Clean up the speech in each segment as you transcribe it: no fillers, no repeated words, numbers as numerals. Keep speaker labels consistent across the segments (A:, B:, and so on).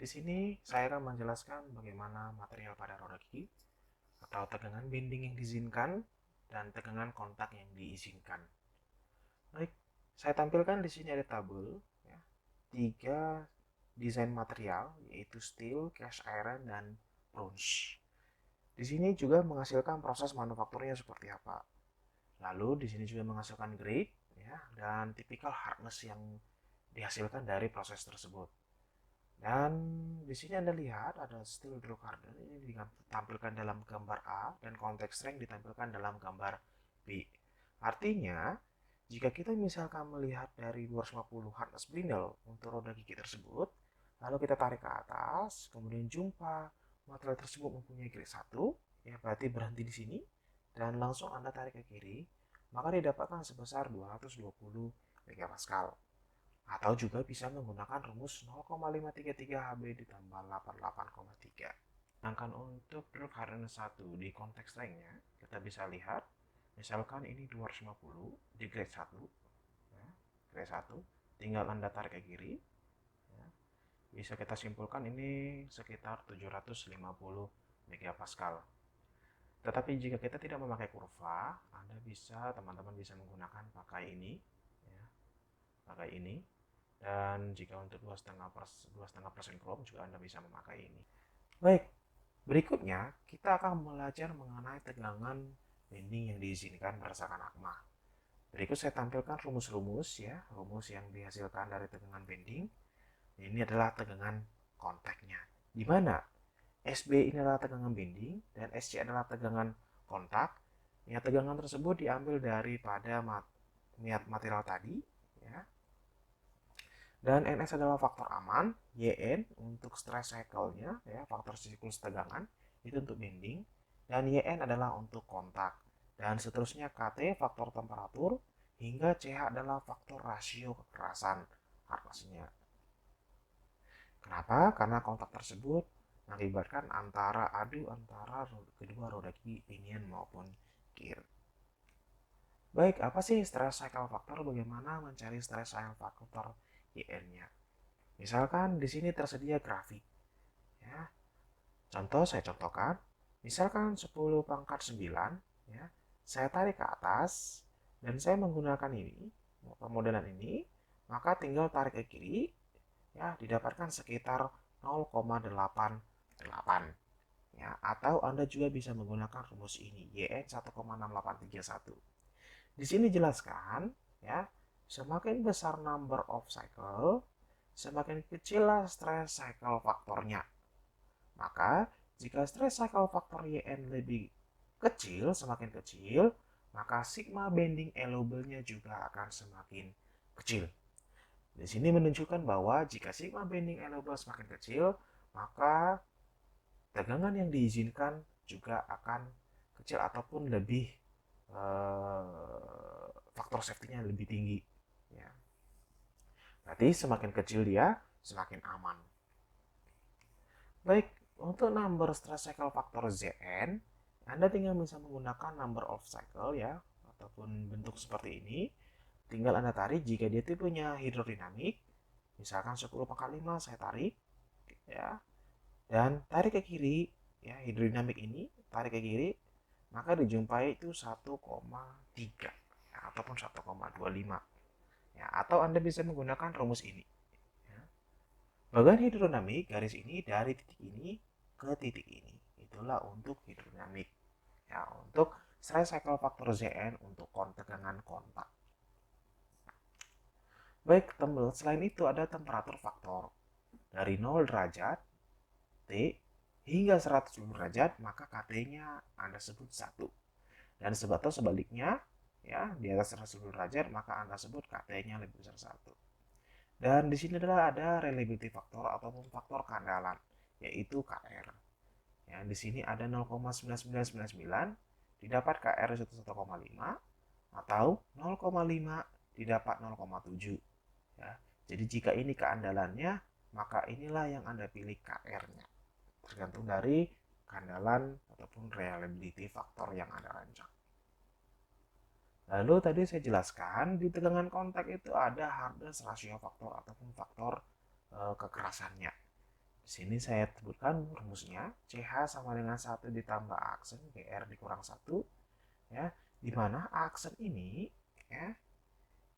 A: sini saya akan menjelaskan bagaimana material pada roda gigi atau tegangan bending yang diizinkan dan tegangan kontak yang diizinkan. Baik, saya tampilkan di sini ada tabel ya, 3 desain material yaitu steel, cast iron, dan bronze. Di sini juga menghasilkan proses manufakturnya seperti apa. Lalu di sini juga menghasilkan grade ya, dan typical hardness yang dihasilkan dari proses tersebut. Dan di sini Anda lihat ada steel hydrocarbon ini ditampilkan dalam gambar A dan contact strength ditampilkan dalam gambar B. Artinya, jika kita misalkan melihat dari 250 hardness brindle untuk roda gigi tersebut, lalu kita tarik ke atas, kemudian jumpa material tersebut mempunyai grade 1, ya berarti berhenti di sini, dan langsung Anda tarik ke kiri, maka didapatkan sebesar 220 megapascal. Atau juga bisa menggunakan rumus 0,533 Hb ditambah 88,3. Sedangkan untuk drop hardness 1 di konteks strength-nya, kita bisa lihat, misalkan ini 250 di grade 1, ya, grade 1, tinggal Anda tarik ke kiri, ya, bisa kita simpulkan ini sekitar 750 megapascal. Tetapi jika kita tidak memakai kurva, teman-teman bisa menggunakan pakai ini, ya, pakai ini. Dan jika untuk 2,5% chrome juga Anda bisa memakai ini. Baik, berikutnya kita akan belajar mengenai tegangan bending yang diizinkan berdasarkan ACMA. Berikut saya tampilkan rumus-rumus ya, rumus yang dihasilkan dari tegangan bending. Ini adalah tegangan kontaknya. Di mana SB ini adalah tegangan bending dan SC adalah tegangan kontak. Ya, tegangan tersebut diambil daripada material tadi ya. Dan NS adalah faktor aman, YN untuk stress cycle-nya, ya, faktor siklus tegangan, itu untuk bending, dan YN adalah untuk kontak. Dan seterusnya KT faktor temperatur, hingga CH adalah faktor rasio kekerasan hardness-nya. Kenapa? Karena kontak tersebut mengakibatkan adu antara kedua roda gigi pinion maupun gear. Baik, apa sih stress cycle factor? Bagaimana mencari stress cycle factor YN-nya? Misalkan di sini tersedia grafik. Ya. Contoh saya contohkan. Misalkan 10 pangkat 9, ya, saya tarik ke atas dan saya menggunakan ini, pemodelan ini, maka tinggal tarik ke kiri, ya, didapatkan sekitar 0,88. Ya, atau Anda juga bisa menggunakan rumus ini, YN 1,6831. Di sini jelaskan, ya, semakin besar number of cycle, semakin kecillah stress cycle faktornya. Maka, jika stress cycle faktor YN lebih kecil, semakin kecil, maka sigma bending allowable-nya juga akan semakin kecil. Di sini menunjukkan bahwa jika sigma bending allowable semakin kecil, maka tegangan yang diizinkan juga akan kecil ataupun lebih faktor safety-nya lebih tinggi. Ya. Berarti semakin kecil dia, semakin aman. Baik, untuk number stress cycle faktor Zn, Anda tinggal bisa menggunakan number of cycle ya, ataupun bentuk seperti ini. Tinggal Anda tarik jika dia tipenya hidrodinamik, misalkan 10 pangkat 5 saya tarik, ya, dan tarik ke kiri, ya, hidrodinamik ini, tarik ke kiri, maka dijumpai itu 1,3 ya, ataupun 1,25. Ya, atau Anda bisa menggunakan rumus ini. Ya. Bagian hidrodinamik garis ini dari titik ini ke titik ini. Itulah untuk hidrodinamik. Ya, untuk stress cycle factor Zn untuk tegangan kontak. Baik, selain itu ada temperatur faktor. Dari 0 derajat T hingga 110 derajat, maka KT-nya Anda sebut 1. Dan sebaliknya, ya, di atas 110 derajat, maka Anda sebut KT-nya lebih besar 1. Dan di sini adalah ada reliability factor ataupun faktor keandalan, yaitu KR. Ya, di sini ada 0,9999 didapat KR 1,5 atau 0,5 didapat 0,7. Ya. Jadi jika ini keandalannya, maka inilah yang Anda pilih KR-nya. Tergantung dari keandalan ataupun reliability faktor yang Anda rancang. Lalu tadi saya jelaskan di tegangan kontak itu ada hardness ratio faktor ataupun faktor kekerasannya. Di sini saya sebutkan rumusnya, CH sama dengan 1 ditambah aksen GR dikurang 1, ya, di mana aksen ini, ya,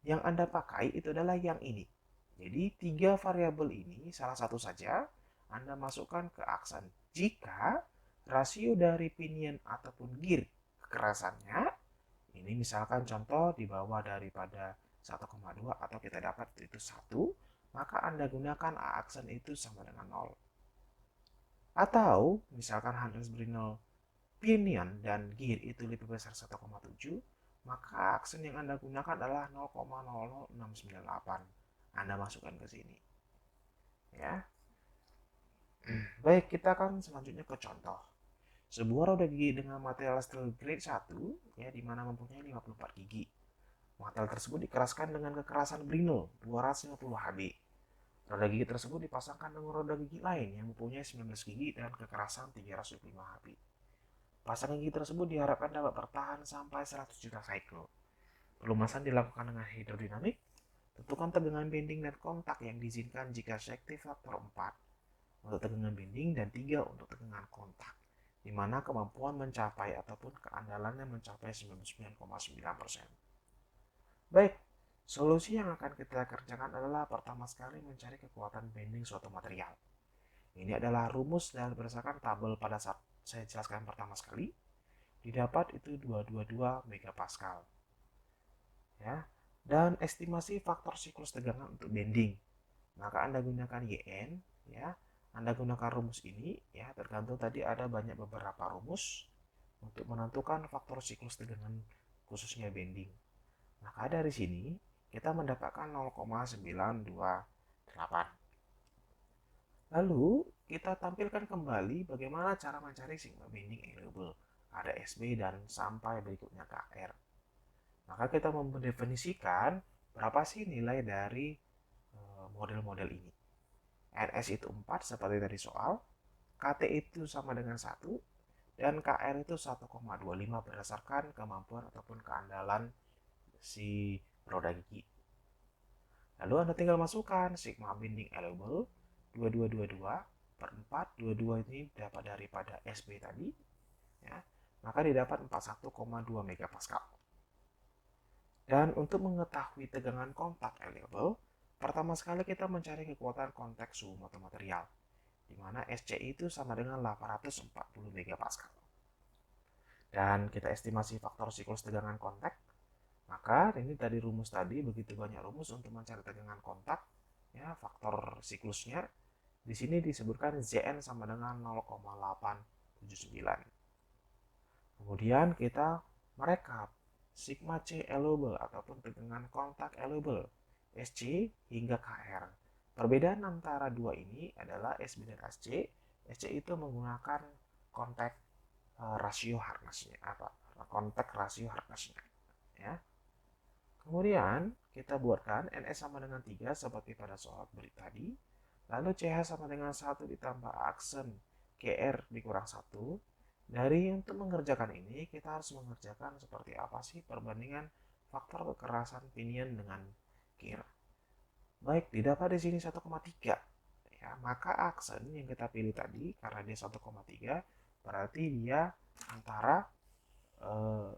A: yang Anda pakai itu adalah yang ini. Jadi 3 variabel ini salah satu saja Anda masukkan ke aksen. Jika rasio dari pinion ataupun gear kekerasannya, ini misalkan contoh di bawah daripada 1,2 atau kita dapat itu 1, maka Anda gunakan aksen itu sama dengan 0. Atau misalkan Hans Brinell pinion dan gear itu lebih besar 1,7, maka aksen yang Anda gunakan adalah 0,00698. Anda masukkan ke sini. Ya. Baik, kita akan selanjutnya ke contoh. Sebuah roda gigi dengan material steel grade 1, ya, di mana mempunyai 54 gigi. Material tersebut dikeraskan dengan kekerasan Brinell 250 Hb. Roda gigi tersebut dipasangkan dengan roda gigi lain yang mempunyai 19 gigi dan kekerasan 305 Hb. Pasang gigi tersebut diharapkan dapat bertahan sampai 100 juta cycle. Pelumasan dilakukan dengan hidrodinamik. Tentukan tegangan bending dan kontak yang diizinkan jika safety faktor 4 untuk tegangan bending dan 3 untuk tegangan kontak, di mana kemampuan mencapai ataupun keandalannya mencapai 99,9%. Baik, solusi yang akan kita kerjakan adalah pertama sekali mencari kekuatan bending suatu material. Ini adalah rumus dan berdasarkan tabel pada saat saya jelaskan pertama sekali. Didapat itu 222 megapascal. Ya. Dan estimasi faktor siklus tegangan untuk bending. Maka Anda gunakan YN, ya. Anda gunakan rumus ini, ya, tergantung tadi ada banyak beberapa rumus untuk menentukan faktor siklus tegangan khususnya bending. Maka dari sini kita mendapatkan 0,928. Lalu kita tampilkan kembali bagaimana cara mencari sigma bending available. Ada SB dan sampai berikutnya KR. Maka kita mendefinisikan berapa sih nilai dari model-model ini. NS itu 4 seperti dari soal, KT itu sama dengan 1, dan KR itu 1,25 berdasarkan kemampuan ataupun keandalan si roda gigi. Lalu Anda tinggal masukkan sigma bending allowable 2222 per 4, 22 ini dapat daripada SB tadi, ya, maka didapat 41,2 megapascal. Dan untuk mengetahui tegangan kontak allowable, pertama sekali kita mencari kekuatan kontak suhu mutu material, di mana SC itu sama dengan 840 megapascal. Dan kita estimasi faktor siklus tegangan kontak. Maka ini dari rumus tadi, begitu banyak rumus untuk mencari tegangan kontak, ya, faktor siklusnya. Di sini disebutkan Zn sama dengan 0,879. Kemudian kita merekap sigma C allowable ataupun tegangan kontak allowable, SC hingga KR. Perbedaan antara dua ini adalah SB dan SC. SC itu menggunakan kontak rasio hardness-nya, kontak rasio hardness-nya, ya. Kemudian kita buatkan NS sama dengan 3 seperti pada soal beri tadi. Lalu CH sama dengan 1 ditambah aksen GR dikurang 1. Dari untuk mengerjakan ini kita harus mengerjakan seperti apa sih perbandingan faktor kekerasan pinion dengan gear. Baik, didapat di sini 1,3. Ya, maka aksen yang kita pilih tadi karena dia 1,3 berarti dia antara 1,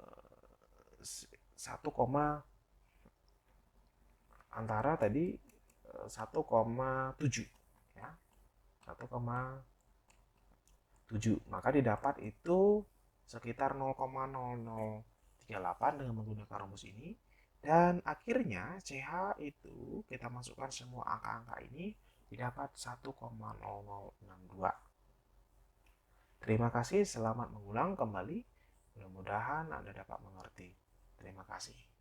A: antara tadi 1,7, ya, 1,7, maka didapat itu sekitar 0,0038 dengan menggunakan rumus ini. Dan akhirnya CH itu kita masukkan semua angka-angka ini didapat 1,0062. Terima kasih, selamat mengulang kembali. Mudah-mudahan Anda dapat mengerti. Terima kasih.